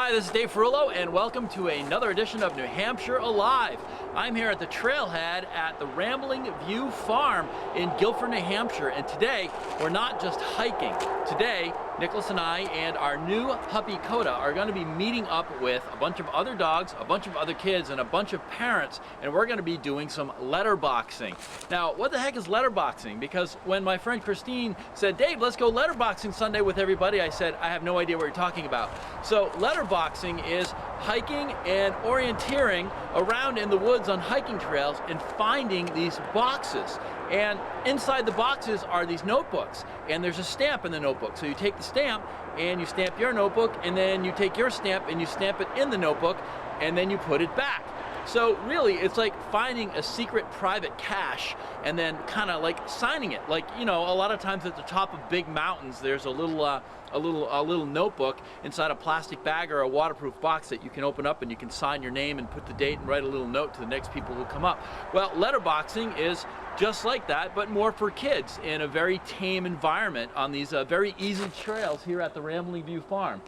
Hi, this is Dave Ferruolo, and welcome to another edition of New Hampshire Alive. I'm here at the trailhead at the Ramblin Vewe Farm in Gilford, New Hampshire, and today we're not just hiking. Today, Nicholas and I and our new puppy Coda are going to be meeting up with a bunch of other dogs, a bunch of other kids, and a bunch of parents, and we're going to be doing some letterboxing. Now, what the heck is letterboxing? Because when my friend Christine said, Dave, let's go letterboxing Sunday with everybody, I said, I have no idea what you're talking about. So letterboxing is hiking and orienteering around in the woods on hiking trails and finding these boxes. And inside the boxes are these notebooks, and there's a stamp in the notebook. So you take the stamp and you stamp your notebook, and then you take your stamp and you stamp it in the notebook, and then you put it back. So really, it's like finding a secret private cache and then kind of like signing it. Like, you know, a lot of times at the top of big mountains, there's a little notebook inside a plastic bag or a waterproof box that you can open up and you can sign your name and put the date and write a little note to the next people who come up. Well, letterboxing is just like that, but more for kids in a very tame environment on these very easy trails here at the Ramblin Vewe Farm.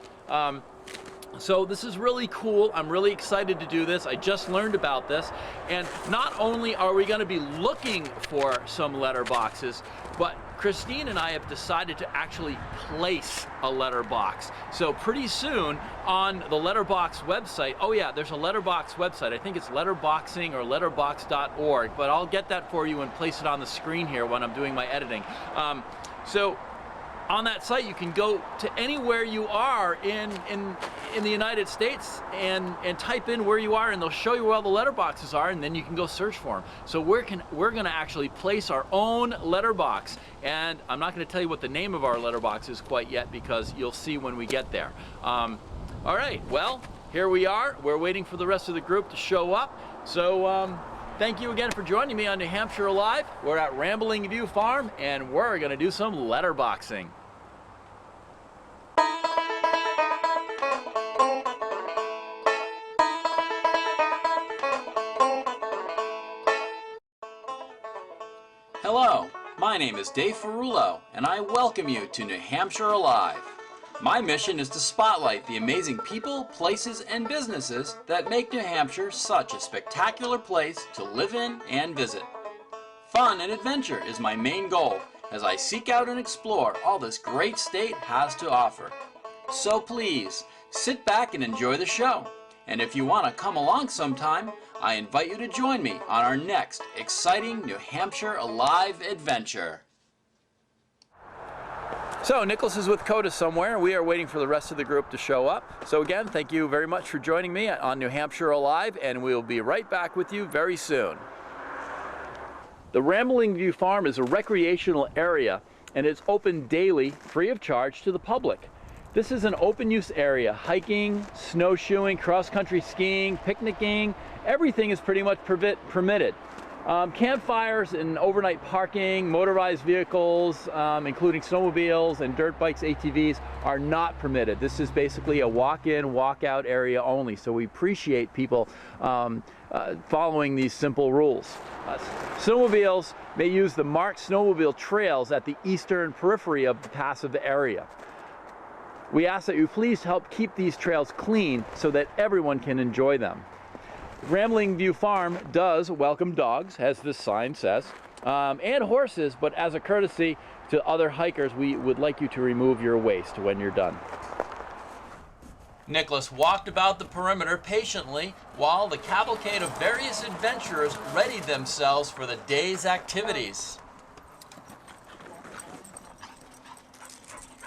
So this is really cool. I'm really excited to do this. I just learned about this. And not only are we going to be looking for some letter boxes, but Christine and I have decided to actually place a letterbox. So pretty soon on the letterbox website, oh yeah, there's a letterbox website. I think it's letterboxing or letterbox.org, but I'll get that for you and place it on the screen here when I'm doing my editing. So on that site, you can go to anywhere you are in the United States and type in where you are, and they'll show you where all the letterboxes are, and then you can go search for them. So we're going to actually place our own letterbox, and I'm not going to tell you what the name of our letterbox is quite yet because you'll see when we get there. All right, well, here we are. We're waiting for the rest of the group to show up. So thank you again for joining me on New Hampshire Alive. We're at Ramblin Vewe Farm, and we're going to do some letterboxing. Hello, my name is Dave Ferruolo, and I welcome you to New Hampshire Alive. My mission is to spotlight the amazing people, places, and businesses that make New Hampshire such a spectacular place to live in and visit. Fun and adventure is my main goal as I seek out and explore all this great state has to offer. So please, sit back and enjoy the show. And if you want to come along sometime, I invite you to join me on our next exciting New Hampshire Alive adventure. So Nicholas is with Coda somewhere. We are waiting for the rest of the group to show up. So again, thank you very much for joining me on New Hampshire Alive, and we'll be right back with you very soon. The Ramblin Vewe Farm is a recreational area, and it's open daily, free of charge to the public. This is an open use area. Hiking, snowshoeing, cross-country skiing, picnicking, everything is pretty much permitted. Campfires and overnight parking, motorized vehicles, including snowmobiles and dirt bikes, ATVs, are not permitted. This is basically a walk-in, walk-out area only, so we appreciate people following these simple rules. Snowmobiles may use the marked snowmobile trails at the eastern periphery of the passive area. We ask that you please help keep these trails clean so that everyone can enjoy them. Ramblin Vewe Farm does welcome dogs, as this sign says, and horses, but as a courtesy to other hikers, we would like you to remove your waste when you're done. Nicholas walked about the perimeter patiently while the cavalcade of various adventurers readied themselves for the day's activities.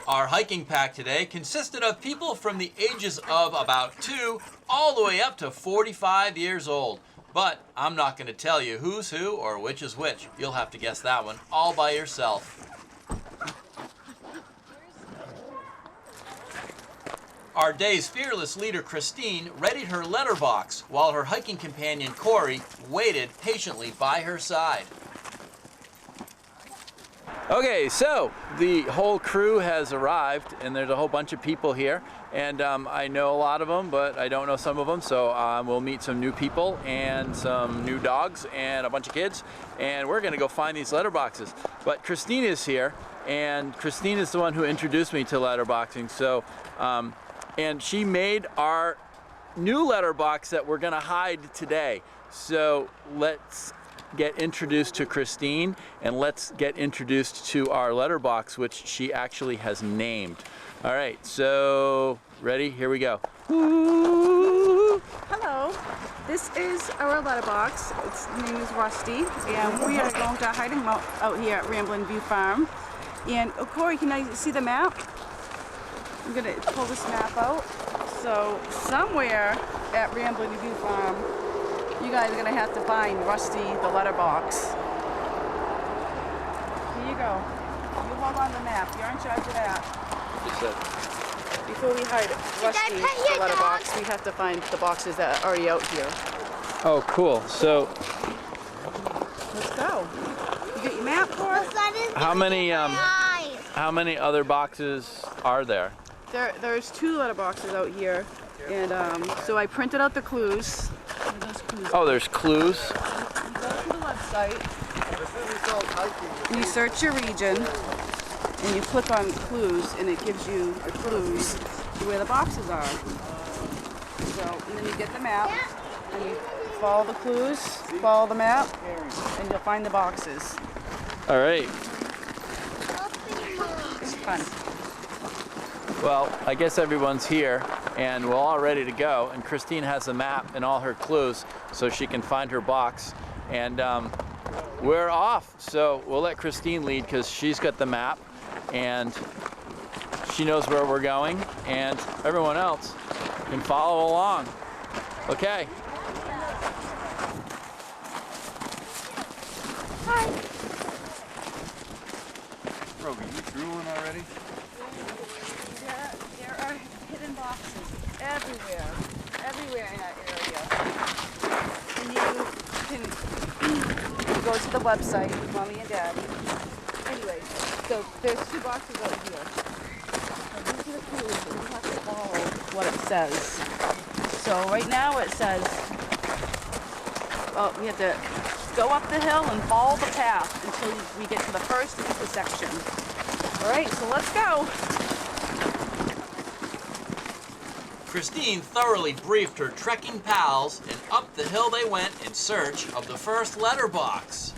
Our hiking pack today consisted of people from the ages of about 2 all the way up to 45 years old. But I'm not going to tell you who's who or which is which. You'll have to guess that one all by yourself. Our day's fearless leader, Christine, readied her letterbox while her hiking companion, Corey, waited patiently by her side. Okay, so the whole crew has arrived, and there's a whole bunch of people here, and I know a lot of them, but I don't know some of them, so we'll meet some new people and some new dogs and a bunch of kids, and we're gonna go find these letterboxes. But Christine is here, and Christine is the one who introduced me to letterboxing, so and she made our new letterbox that we're gonna hide today. So let's get introduced to Christine, and let's get introduced to our letterbox, which she actually has named. All right, so ready? Here we go. Ooh. Hello, this is our letterbox. Its name is Rusty, and we are going to hide him out here at Ramblin View Farm. And Corey, can I see the map? I'm gonna pull this map out. So somewhere at Ramblin View Farm, you guys are gonna have to find Rusty the letterbox. Here you go. You hold on the map. You're in charge of that. Before we hide Rusty the letterbox, we have to find the boxes that are already out here. Oh, cool. So Let's go. You get your map, Corey? how many other boxes are there? There's 2 letterboxes out here, and so I printed out the clues. Oh, there's clues. You go to the website, and you search your region, and you click on clues, and it gives you the clues to where the boxes are. So, and then you get the map, and you follow the clues, follow the map, and you'll find the boxes. All right. It's fun. Well, I guess everyone's here, and we're all ready to go. And Christine has the map and all her clues, so she can find her box. And we're off. So we'll let Christine lead because she's got the map, and she knows where we're going, and everyone else can follow along. Okay. Hi. Roby, you drooling already? There are hidden boxes everywhere in that area. And you can go to the website with Mommy and Daddy. Anyway, so there's 2 boxes out here. And these are the clues, and you have to follow what it says. So right now it says, well, we have to go up the hill and follow the path until we get to the first intersection. All right, so let's go. Christine thoroughly briefed her trekking pals, and up the hill they went in search of the first letterbox.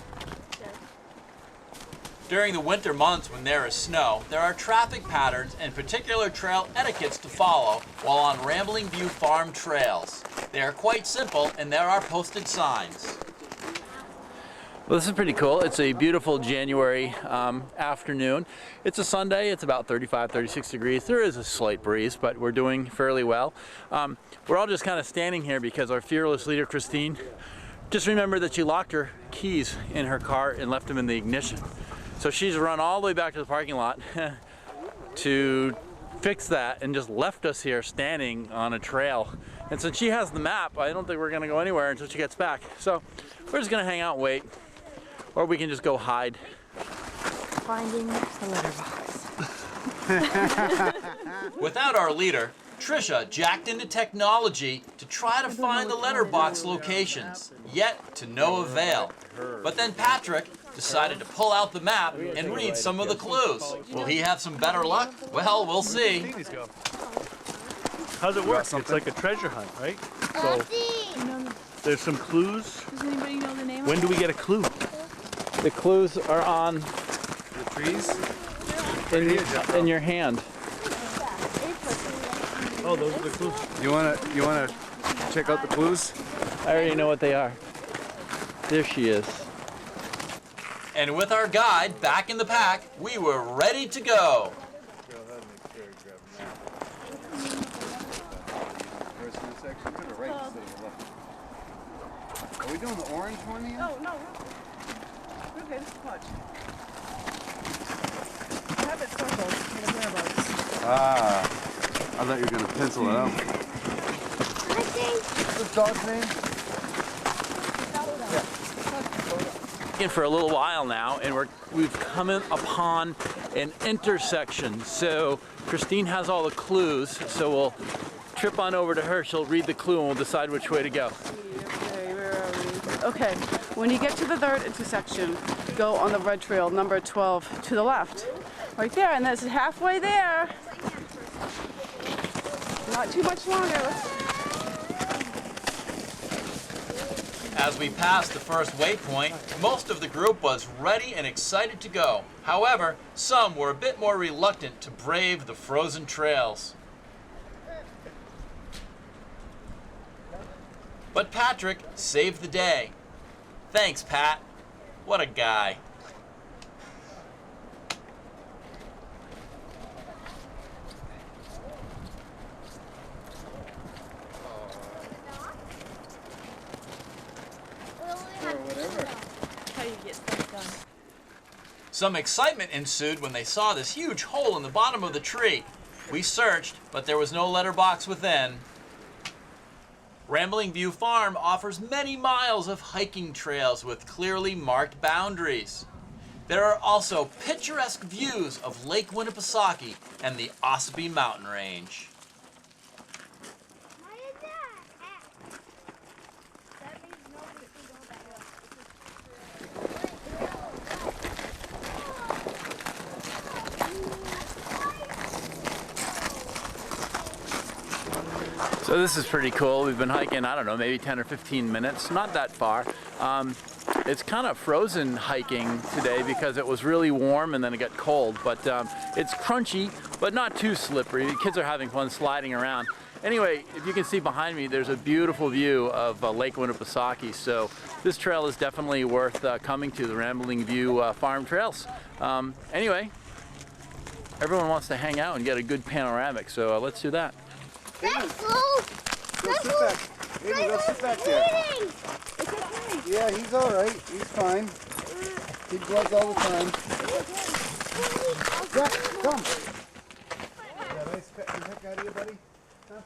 During the winter months when there is snow, there are traffic patterns and particular trail etiquettes to follow while on Ramblin View Farm trails. They are quite simple, and there are posted signs. Well, this is pretty cool. It's a beautiful January afternoon. It's a Sunday. It's about 35, 36 degrees. There is a slight breeze, but we're doing fairly well. We're all just kind of standing here because our fearless leader, Christine, just remembered that she locked her keys in her car and left them in the ignition. So she's run all the way back to the parking lot to fix that and just left us here standing on a trail. And since she has the map, I don't think we're gonna go anywhere until she gets back. So we're just gonna hang out and wait. Or we can just go hide. Finding the letterbox. Without our leader, Trisha jacked into technology to try to find the letterbox locations, yet to no avail. But then Patrick decided to pull out the map and read some of the clues. Will he have some better luck? Well, we'll see. How's it work? It's like a treasure hunt, right? So there's some clues. Does anybody know the name When do we get a clue? The clues are on The trees? in your hand. Oh, those are the clues. You wanna check out the clues? I already know what they are. There she is. And with our guide back in the pack, we were ready to go. Are we doing the orange one here? Oh, no. We're okay. This is much. I have it circled in the whereabouts. Ah, I thought you were gonna pencil it out. What's the dog's name? In for a little while now, and we've come upon an intersection. So Christine has all the clues, so we'll trip on over to her. She'll read the clue and we'll decide which way to go. Okay, where are we? Okay, when you get to the 3rd intersection, go on the red trail, number 12, to the left. Right there, and that's halfway there. not too much longer. As we passed the first waypoint, most of the group was ready and excited to go. However, some were a bit more reluctant to brave the frozen trails. But Patrick saved the day. Thanks, Pat. What a guy. Some excitement ensued when they saw this huge hole in the bottom of the tree. We searched, but there was no letterbox within. Ramblin' View Farm offers many miles of hiking trails with clearly marked boundaries. There are also picturesque views of Lake Winnipesaukee and the Ossipee mountain range. So this is pretty cool. We've been hiking, I don't know, maybe 10 or 15 minutes, not that far. It's kind of frozen hiking today because it was really warm and then it got cold, but it's crunchy, but not too slippery. The kids are having fun sliding around. Anyway, if you can see behind me, there's a beautiful view of Lake Winnipesaukee, so this trail is definitely worth coming to, the Ramblin' View Farm Trails. Anyway, everyone wants to hang out and get a good panoramic, so let's do that. Let's go. Go sit back. Amy, go sit back there. It's okay. Yeah, he's all right. He's fine. He gloves all the time. Jack, come. Yeah, nice heck out of you, buddy. Huh?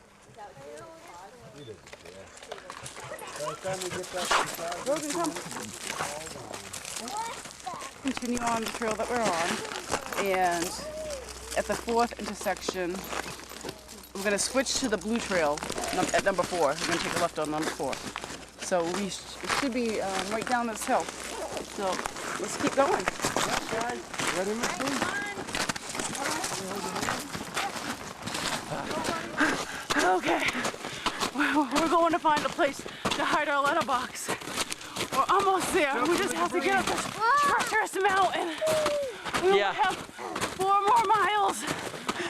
You did. Yeah. By the time we get back inside, Rogan, come. Continue on the trail that we're on, and at the 4th intersection, we're going to switch to the blue trail at number 4. We're going to take a left on number 4. So it should be right down this hill. So let's keep going. ready, Machine? Okay, we're going to find a place to hide our letterbox. We're almost there. We just have to get up this treacherous mountain. We only have 4 more miles,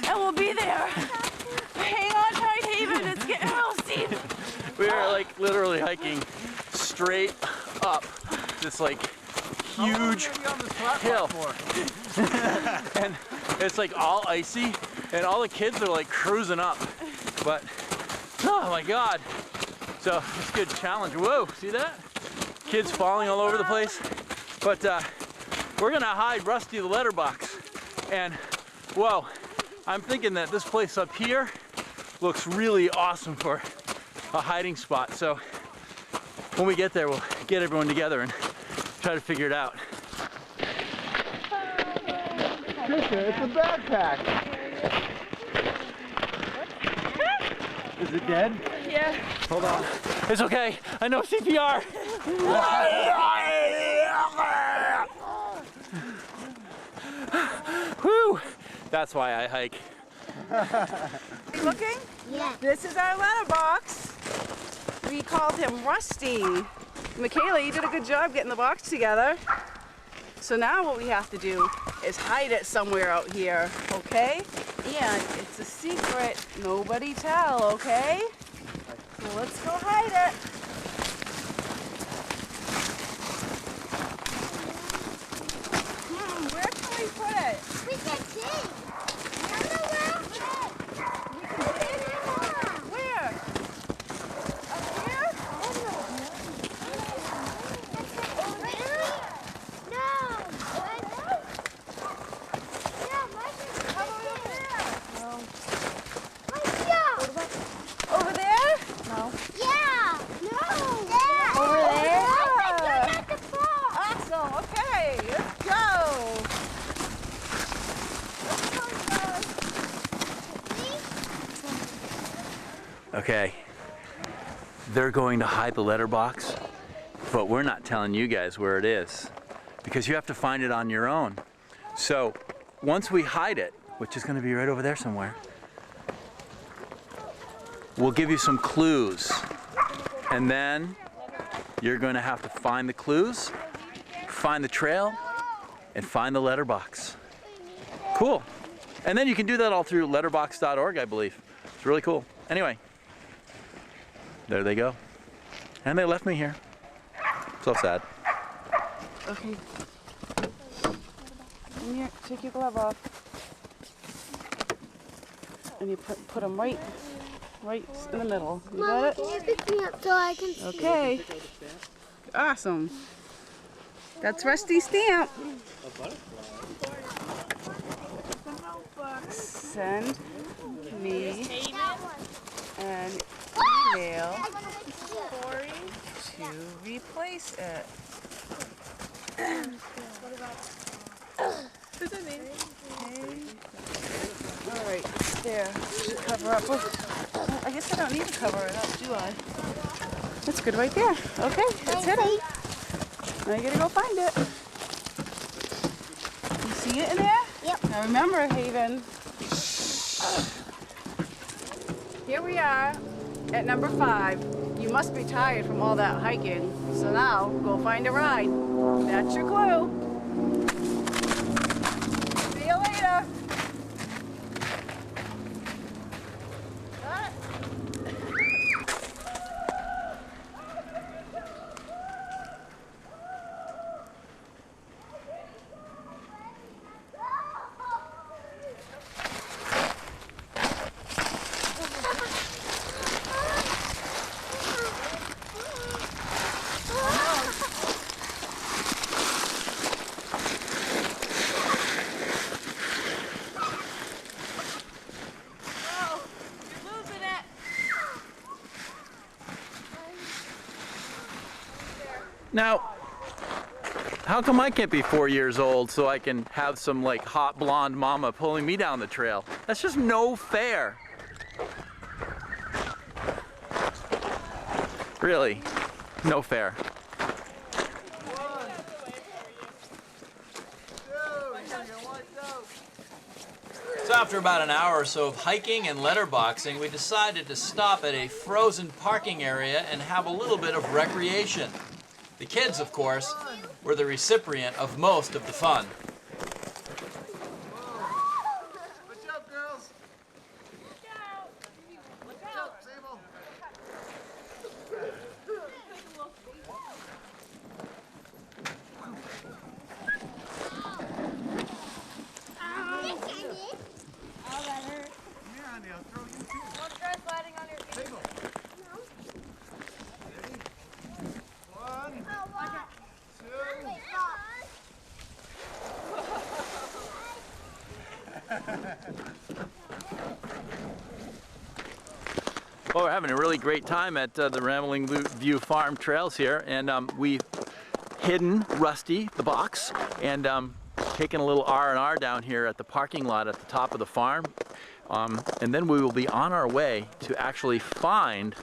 and we'll be there. Hang on tight, Haven. It's getting real steep. We are like literally hiking straight up this like huge hill. And it's like all icy and all the kids are like cruising up. But oh my God. So it's a good challenge. Whoa, see that? Kids falling all over the place. But we're gonna hide Rusty the letterbox. And whoa, I'm thinking that this place up here looks really awesome for a hiding spot. So when we get there, we'll get everyone together and try to figure it out. Trisha, it's a backpack. Is it dead? Yeah. Hold on. It's okay. I know CPR. Whew. That's why I hike. You looking? Yeah. This is our letterbox. We called him Rusty. Michaela, you did a good job getting the box together. So now what we have to do is hide it somewhere out here, okay? And it's a secret. Nobody tell, okay? So let's go hide it. Where can we put it? We can see. Where? Up here? Over there? No. Over there? Awesome. Okay, let's go. Okay. They're going to hide the letterbox, but we're not telling you guys where it is because you have to find it on your own. So once we hide it, which is going to be right over there somewhere, we'll give you some clues. And then you're going to have to find the clues, find the trail, and find the letterbox. Cool. And then you can do that all through letterbox.org, I believe. It's really cool. Anyway, there they go. And they left me here. So sad. Okay. Come here, take your glove off. And you put them right in the middle. You got it? Can you pick me up so I can see? Okay. Awesome. That's Rusty's stamp. Send me an email to replace it. Okay. All right, there. Should cover up. Oh, I guess I don't need to cover it up, do I? That's good right there. Okay, it's hidden. Now you gotta go find it. You see it in there? Yep. Now remember, Haven. Here we are at number 5. You must be tired from all that hiking. So now, go find a ride. That's your clue. See you later. Now, how come I can't be 4 years old so I can have some like hot blonde mama pulling me down the trail? That's just no fair. Really, no fair. So after about an hour or so of hiking and letterboxing, we decided to stop at a frozen parking area and have a little bit of recreation. The kids, of course, were the recipient of most of the fun. Good job, girls. Good job, Sable. Yeah, Andy, I'll throw you too. Don't try sliding on your feet. Sable. One, two. Well, we're having a really great time at the Ramblin View Farm trails here, and we've hidden Rusty, the box, and taken a little R&R down here at the parking lot at the top of the farm. And then we will be on our way to actually find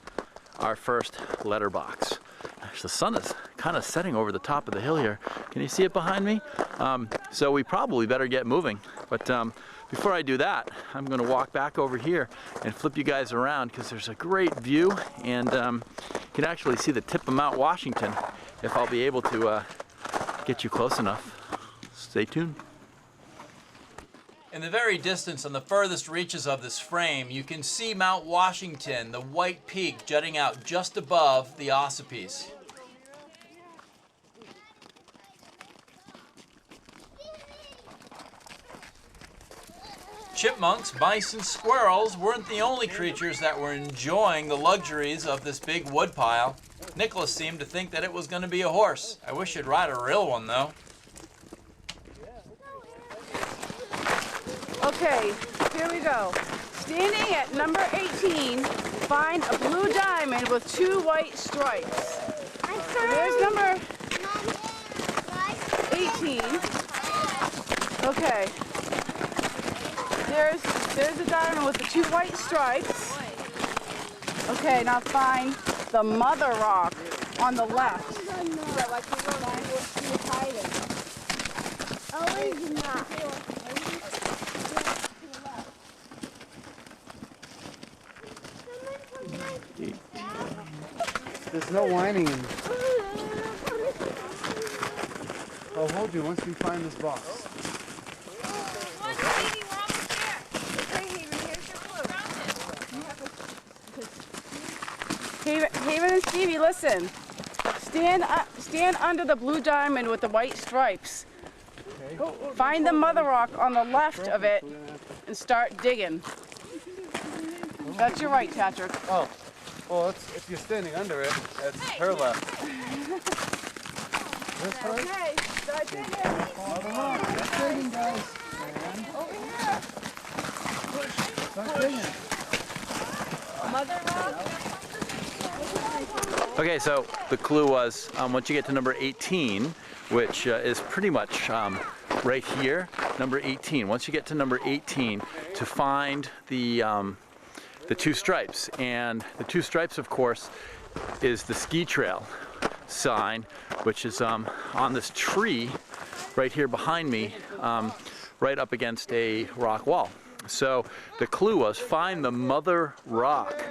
our first letterbox. Gosh, the sun is kind of setting over the top of the hill here. Can you see it behind me? So we probably better get moving. But before I do that, I'm going to walk back over here and flip you guys around because there's a great view, and you can actually see the tip of Mount Washington if I'll be able to get you close enough. Stay tuned. In the very distance, on the furthest reaches of this frame, you can see Mount Washington, the white peak jutting out just above the Ossipes. Chipmunks, mice, and squirrels weren't the only creatures that were enjoying the luxuries of this big woodpile. Nicholas seemed to think that it was going to be a horse. I wish he'd ride a real one, though. Okay, here we go. Standing at number 18, find a blue diamond with 2 white stripes. So there's number 18. Okay. There's a diamond with the 2 white stripes. Okay, now find the mother rock on the left. Always not. There's no whining. I'll hold you once we find this box. Haven and Stevie, listen. Stand under the blue diamond with the white stripes. Find the mother rock on the left of it and start digging. That's your right, Patrick. Oh, well, if you're standing under it, that's her left. That's right. Okay, start digging. Start digging, guys. Over here. Start digging. Mother rock. Okay, so the clue was once you get to number 18, which is pretty much right here, number 18. Once you get to number 18, to find the two stripes, and the two stripes, of course, is the ski trail sign, which is on this tree right here behind me, right up against a rock wall. So the clue was find the mother rock.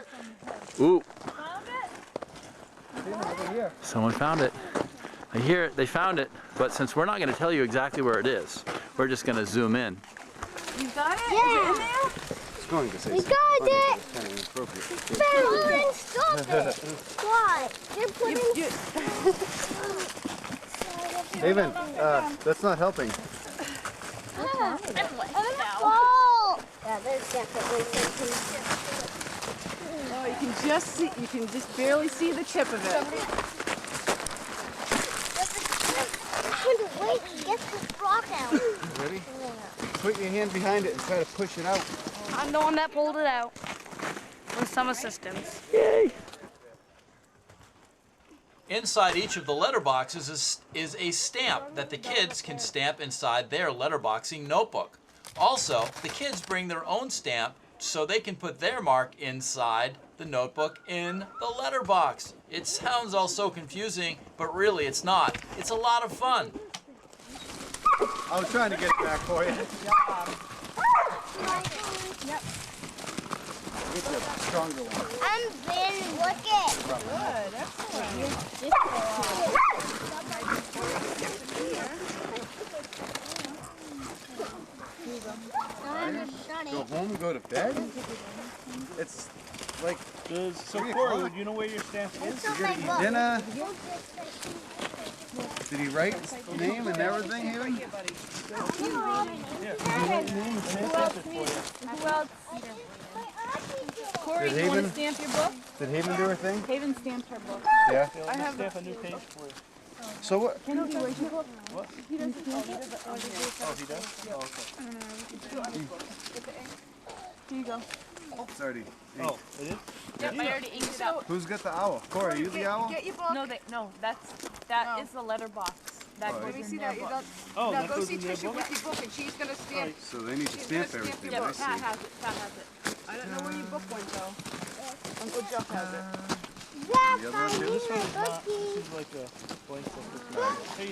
Ooh. Someone found it. I hear it, they found it, but since we're not going to tell you exactly where it is, we're just going to zoom in. You got it? Yeah. Is it in there? It's going to say We something got funny, it. but it's kind of inappropriate. Ferruolo, stop it. Why? You're putting... Haven, that's not helping. Oh! Yeah, there's definitely something. Oh, you can just barely see the tip of it. Wait, get this rock out. Ready? Put your hand behind it and try to push it out. I'm the one that pulled it out with some assistance. Inside each of the letterboxes is a stamp that the kids can stamp inside their letterboxing notebook. Also, the kids bring their own stamp so they can put their mark inside the notebook in the letterbox. It sounds all so confusing, but really it's not. It's a lot of fun. I was trying to get it back for you. Yep. Get the stronger one. I'm very wicked. Good, excellent. Go home, go to bed? It's like So Corey, do you know where your stamp is? you're gonna eat dinner. Did he write his name and everything, Haven? Corey, Did you want Haven- to stamp your book? Did Haven do her thing? Haven stamped her book. Yeah. I have Stamp a new page for you. So what? Kennedy, where's your book? What? He doesn't stamp it. Oh, he does? Oh, okay. Here you go. It's already. Oh, it is? Yep, I already inked it out. Who's got the owl? Corey, are you the owl? Get your book. No, that No. is the letter box. That Oh, goes Let me in see their that. You book. don't. Oh, Now that go goes see in their Tricia book? with your book, and she's gonna stamp. So they need to stamp everything. Yep, I Pat see. has it. Pat has it. I don't know where your book went though. Uncle Jeff has it. The other one too? This one is not. This is like a blank book. Hey,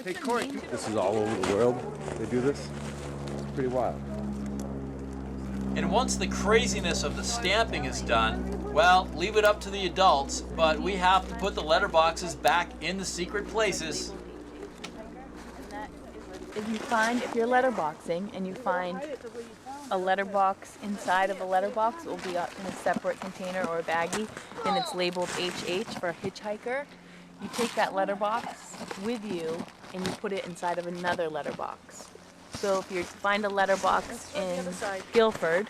Hey, Corey. This is all over the world. They do this. It's pretty wild. And once the craziness of the stamping is done, well, leave it up to the adults, but we have to put the letterboxes back in the secret places. If you're letterboxing and you find a letterbox inside of a letterbox, it will be in a separate container or a baggie, and it's labeled HH for a hitchhiker. You take that letterbox with you and you put it inside of another letterbox. So if you find a letterbox in Gilford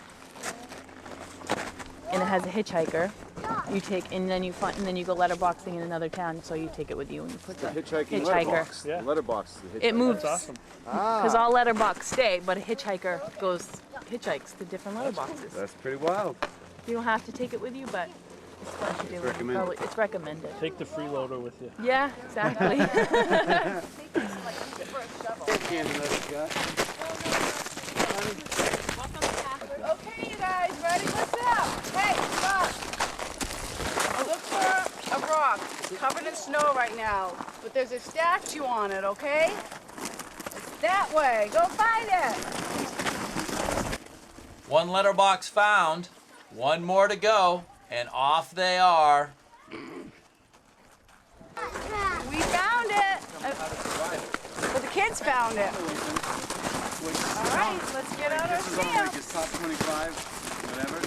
and it has a hitchhiker, you take and then you go letterboxing in another town. So you take it with you and you put the Hitchhiking hitchhiker. letterbox. Yeah. The letterbox. The It moves. that's awesome. Because all letterbox stay, but a hitchhiker hitchhikes to different letterboxes. That's pretty wild. You don't have to take it with you, but it's fun to do. It's recommended. It's recommended. Take the freeloader with you. Yeah, exactly. Okay, you guys, ready? Listen up. Hey, stop. Look for a rock. It's covered in snow right now, but there's a statue on it, okay? It's that way. Go find it. One letterbox found. One more to go, and off they are. We found it. But the kids found it. All right, let's get out our stamp. It's top 25, whatever.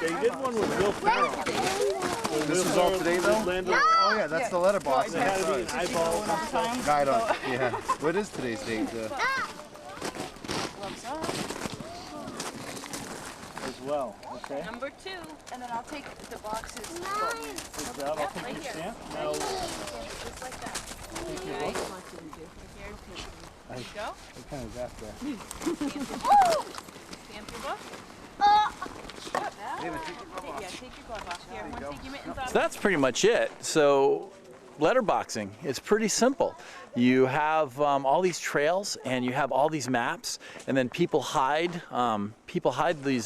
They did one with Will Ferruolo. This is all today though? Oh yeah, that's the letterbox. They had an eyeball Guide on. Yeah. What is today's date? as well. Okay. Number 2. And then I'll take the boxes. Good job. I'll take your stamp. Now, Just like that. take your book. There you go. What kind of that there? Stamp your book. Yeah, take your glove off. Here, everyone take your mittens off. So that's pretty much it. So letterboxing, it's pretty simple. You have all these trails and you have all these maps, and then people hide these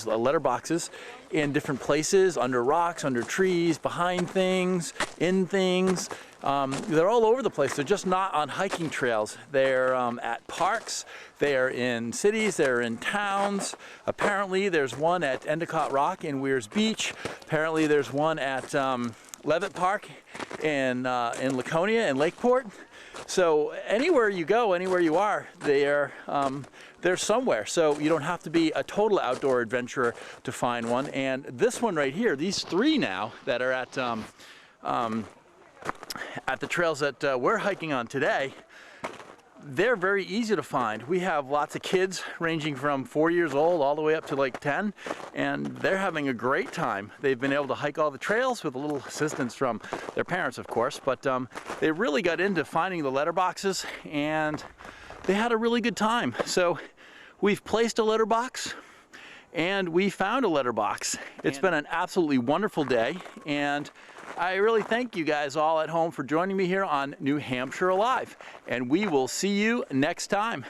letterboxes in different places, under rocks, under trees, behind things, in things. They're all over the place. They're just not on hiking trails. They're at parks, they're in cities, they're in towns. Apparently there's one at Endicott Rock in Weirs Beach. Apparently there's one at Levitt Park in Laconia and Lakeport. So anywhere you go, anywhere you are, they're somewhere. So you don't have to be a total outdoor adventurer to find one. And this one right here, these 3 now that are at the trails that we're hiking on today, they're very easy to find. We have lots of kids ranging from 4 years old all the way up to like 10, and they're having a great time. They've been able to hike all the trails with a little assistance from their parents, of course, but they really got into finding the letterboxes and they had a really good time. So we've placed a letterbox and we found a letterbox. It's been an absolutely wonderful day, and I really thank you guys all at home for joining me here on New Hampshire Alive, and we will see you next time.